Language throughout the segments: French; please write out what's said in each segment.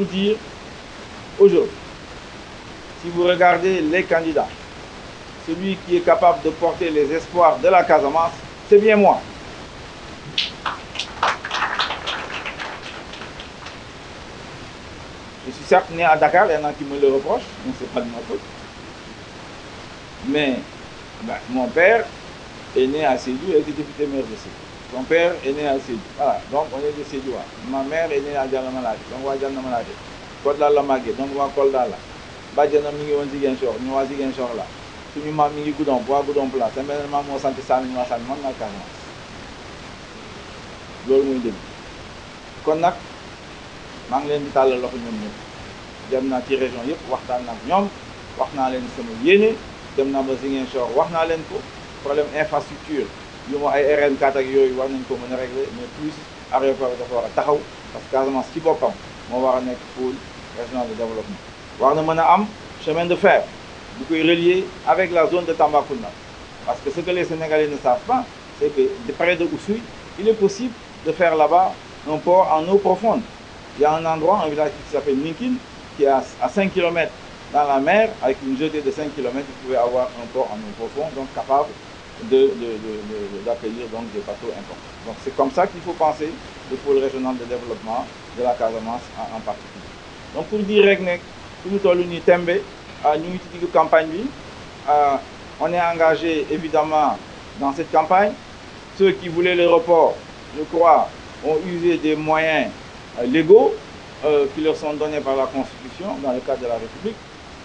vous dire, aujourd'hui, si vous regardez les candidats, celui qui est capable de porter les espoirs de la Casamance, c'est bien moi. Je suis certes né à Dakar, il y en a qui me le reprochent, mais ce n'est pas de ma faute. Mais mon père est né à Sédhiou et a été député maire de Sédhiou. Son père est né à Sédhiou. Voilà, donc on est de Sédhiou. Ma mère est née à Dianamalade, donc on va Dianamalade. Kolda la Magué, donc on va Kolda là. Badjana mi ngi woon Ziguinchor, ñu waa Ziguinchor la. Suñu maam mi ngi Goudomp, waa Goudomp la. Sa beneen maam moo sant Sall ñu waa Sall, man naa Casamance. Loolu muy dëgg. Kon nag maa ngi leen di tàllal loxo ñoom ñëpp. Dem naa ci région yëpp waxtaan ak ñoom, wax naa leen sama yéene, dem naa ba Ziguinchor wax naa leen ko. Problème infrastructure yu ma ay RN4 ak yooyu war nañ ko mën a régler, mais plus aéroport dafa war a taxaw parce que Casamance ci boppam moo war a nekk pôle régional de développement. War na mën a am chemin de fer bu koy relier avec la zone de Tambacounda, parce que ce que les Sénégalais ne savent pas, c'est que près de Oussouye, il est possible de faire là-bas un port en eau profonde. Il y a un endroit, un village qui s'appelle Ninkin, qui est à 5 km dans la mer, avec une jetée de 5 km, vous pouvez avoir un port en eau profonde, donc capable d'accueillir donc des bateaux importants. Donc c'est comme ça qu'il faut penser le pôle régional de développement de la Casamance en particulier. Donc pour dire rek ne fi mu toll nii tembe ñu ngi ci diggu campagne bi, on est engagé évidemment dans cette campagne. Ceux qui voulaient le report, je crois, ont usé des moyens légaux qui leur sont donnés par la Constitution dans le cadre de la République.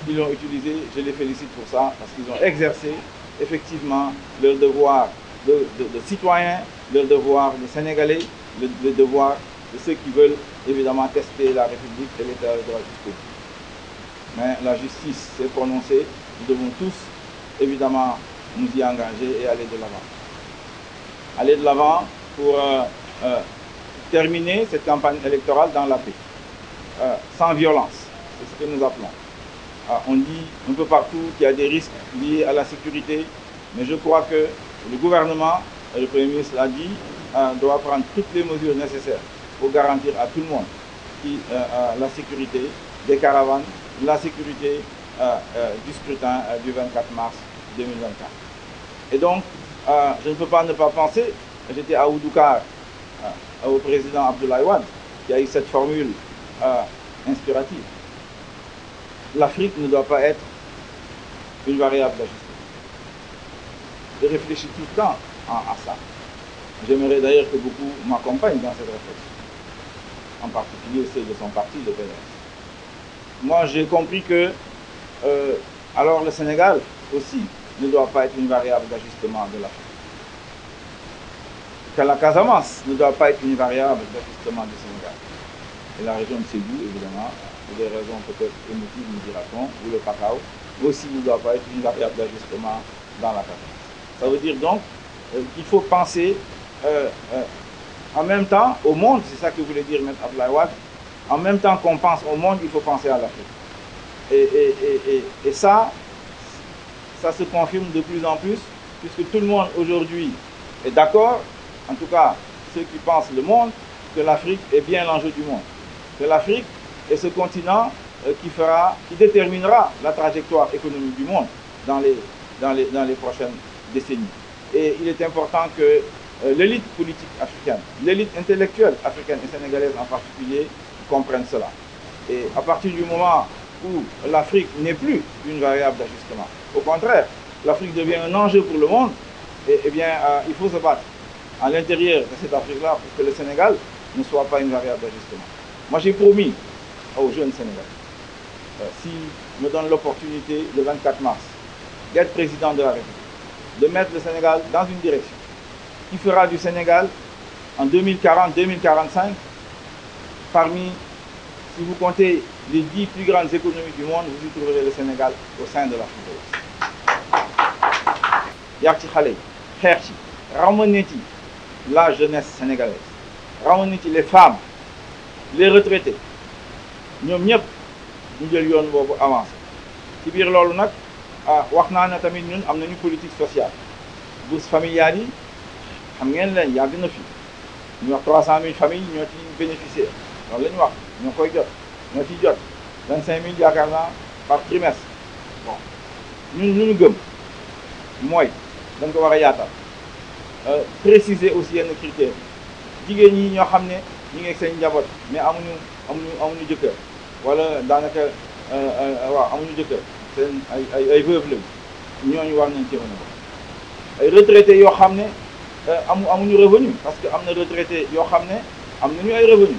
Ils l'ont utilisé, je les félicite pour ça, parce qu'ils ont exercé effectivement leur devoir de citoyens, leur devoir de Sénégalais, le devoir de ceux qui veulent évidemment tester la République et l'État de droit jusqu'au bout. Mais la justice s'est prononcée, nous devons tous évidemment nous y engager et aller de l'avant. Aller de l'avant pour terminer cette campagne électorale dans la paix, sans violence, c'est ce que nous appelons. On dit un peu partout qu'il y a des risques liés à la sécurité, mais je crois que le gouvernement, et le Premier ministre l'a dit, doit prendre toutes les mesures nécessaires pour garantir à tout le monde la sécurité des caravanes, la sécurité du scrutin du 24 mars 2024. Et donc, je ne peux pas ne pas penser, j'étais à Oudoukar, au président Abdoulaye Wade, qui a eu cette formule inspirative. L'Afrique ne doit pas être une variable d'ajustement. Je réfléchis tout le temps à ça. J'aimerais d'ailleurs que beaucoup m'accompagnent dans cette réflexion, en particulier ceux de son parti, le PDS. Moi, j'ai compris que alors le Sénégal aussi ne doit pas être une variable d'ajustement de l'Afrique. Que la Casamance ne doit pas être une variable d'ajustement du Sénégal. Et la région de Sédhiou, évidemment, pour des raisons peut-être émotives, nous dira-t-on, ou le cacao, aussi ne doit pas être une variable d'ajustement dans la Casamance. Ça veut dire donc qu'il faut penser en même temps au monde, c'est ça que voulait dire M. Abdoulaye Wade, en même temps qu'on pense au monde, il faut penser à l'Afrique. Et ça se confirme de plus en plus, puisque tout le monde aujourd'hui est d'accord, en tout cas ceux qui pensent le monde, que l'Afrique est bien l'enjeu du monde. Que l'Afrique est ce continent qui déterminera la trajectoire économique du monde dans les prochaines décennies. Et il est important que l'élite politique africaine, l'élite intellectuelle africaine et sénégalaise en particulier, comprenne cela. Et à partir du moment où l'Afrique n'est plus une variable d'ajustement, au contraire, l'Afrique devient un enjeu pour le monde, et bien il faut se battre à l'intérieur de cette Afrique-là pour que le Sénégal ne soit pas une variable d'ajustement. Moi j'ai promis aux jeunes Sénégalais, s'ils me donnent l'opportunité le 24 mars d'être président de la République, de mettre le Sénégal dans une direction qui fera du Sénégal en 2040-2045 parmi, si vous comptez les 10 plus grandes économies du monde, vous y trouverez le Sénégal au sein de l'Afrique de l'Ouest. Yar ci xale yi xeex ci ramener ci la jeunesse sénégalaise, ramener ci les femmes, les retraités, ñoom ñëpp ñu jël yoon boobu avancé. ci biir loolu nag wax naa ne tamit ñun am nañu politique sociale. Bourse familiale yi xam ngeen leen yàgg na fi ñu wax 300 000 familles ñoo ci bénéficier loolu la ñu wax ñoo koy jot ñoo ciy jot 25000 yaakaar naa par trimestre. Bon ñun lu ñu gëm mooy dañ ko war a yaatal préciser aussi yenn critères jigéen ñi ñoo xam ne ñu ngi ak seen njaboot mais amuñu jëkkër wala daanaka waaw amuñu jëkkër seen ay veuve lañu ñooñu war nañ ci mën a ay retraités yoo xam ne amuñu revenu parce que am na retraité yoo xam ne am nañu ay revenu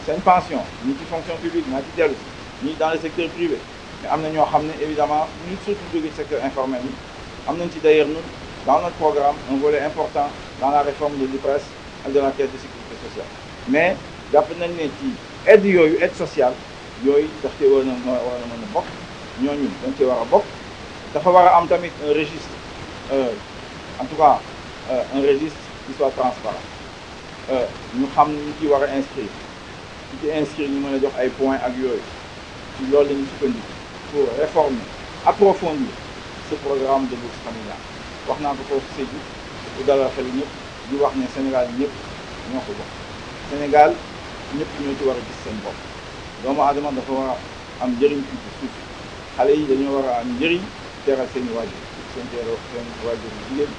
seen pension ñi ci fonction publique naa ci dellu si ñi dans le secteur privé mais am na ñoo xam ne évidemment ñu surtout jóge secteur informel yi am nañ ci d'ailleurs ñun dans notre programme un volet important dans la réforme de l'IPRES ak de la caisse de sécurité sociale mais jàpp nañ ne ci aide yooyu aide sociale yooyu daf cee war a mën a bokk ñooñu dañ cee war a bokk dafa war a am tamit un registre en tout cas un registre qui soit transparent ñu xam ñu ci war a inscrire ñu ci inscrire ñu mën a jox ay points ak yooyu ci loolu la ñu sukkandiku pour réformer approfondir ce programme de bourse familiale wax naa ko foofu Sédhiou pour dalal xel ñëpp di wax ne Sénégal ñëpp ñoo ko bokk Sénégal ñëpp ñoo ci war a gis seen bopp doomu aadama dafa war a am njëriñ ci suuf xale yi dañoo war a am njëriñ teral seen i waajur seen waajur jigéen